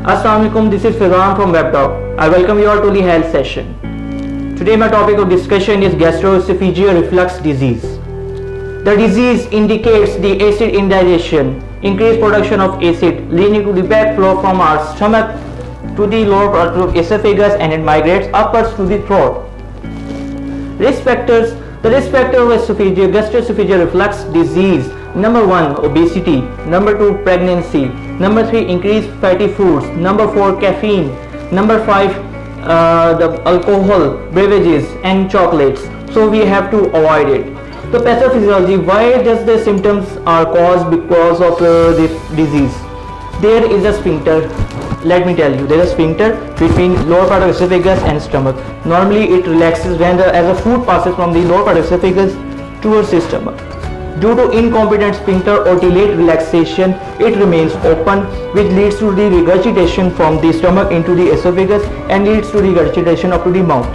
Assalamualaikum, this is Fizan from WebDoc. I welcome you all to the health session. Today my topic of discussion is gastroesophageal reflux disease. The disease indicates the acid indigestion, increased production of acid leading to the backflow from our stomach to the lower part of esophagus, and it migrates upwards to the throat. Risk factors. The risk factor of gastroesophageal reflux disease: number 1, obesity; number 2, pregnancy; number 3, increased fatty foods; number 4, caffeine; number 5, the alcohol, beverages and chocolates. So we have to avoid it. The pathophysiology: why does the symptoms are caused because of this disease? There is a sphincter. Let me tell you, there is a sphincter between lower part of esophagus and stomach. Normally it relaxes when as a food passes from the lower part of esophagus towards the stomach. Due to incompetent sphincter or delayed relaxation, it remains open, which leads to the regurgitation from the stomach into the esophagus and leads to regurgitation up to the mouth.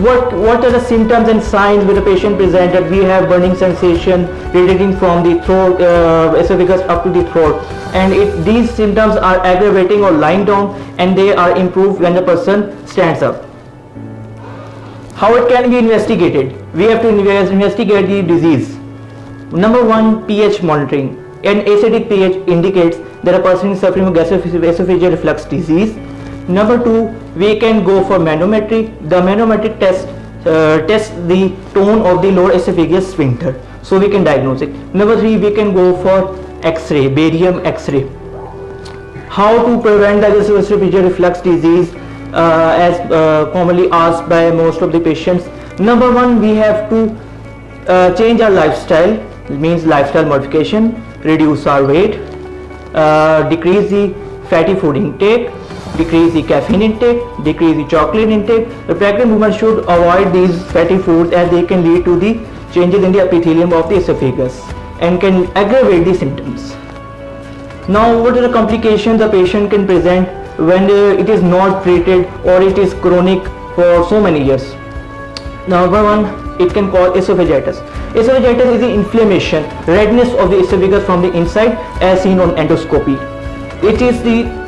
What are the symptoms and signs with the patient present? That we have burning sensation radiating from the throat, esophagus up to the throat, and these symptoms are aggravating or lying down, and they are improved when the person stands up. How it can be investigated? We have to investigate the disease. Number 1, pH monitoring. An acidic pH indicates that a person is suffering from gastroesophageal reflux disease. Number 2, we can go for manometry. The manometric test tests the tone of the lower esophageal sphincter, so we can diagnose it. Number 3, we can go for X-ray, barium X-ray. How to prevent the gastroesophageal reflux disease, as commonly asked by most of the patients? Number 1, we have to change our lifestyle. It means lifestyle modification, reduce our weight, decrease the fatty food intake, decrease the caffeine intake, decrease the chocolate intake. The pregnant woman should avoid these fatty foods, as they can lead to the changes in the epithelium of the esophagus and can aggravate the symptoms. Now, what are the complications the patient can present when it is not treated or it is chronic for so many years? Number 1, it can cause esophagitis. Esophagitis is the inflammation, redness of the esophagus from the inside, as seen on endoscopy. It is the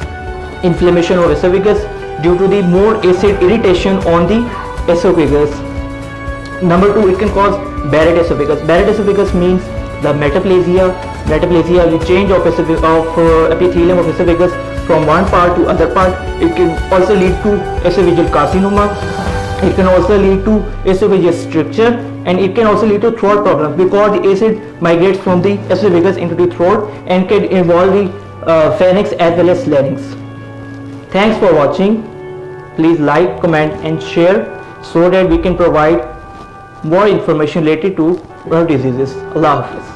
inflammation of esophagus due to the more acid irritation on the esophagus. Number 2, it can cause Barrett esophagus. Barrett esophagus means the metaplasia, the change of epithelium of esophagus from one part to other part. It can also lead to esophageal carcinoma. It can also lead to esophageal stricture, and it can also lead to throat problems, because the acid migrates from the esophagus into the throat and can involve the pharynx as well as larynx. Thanks for watching. Please like, comment and share, so that we can provide more information related to our diseases. Allah Hafiz.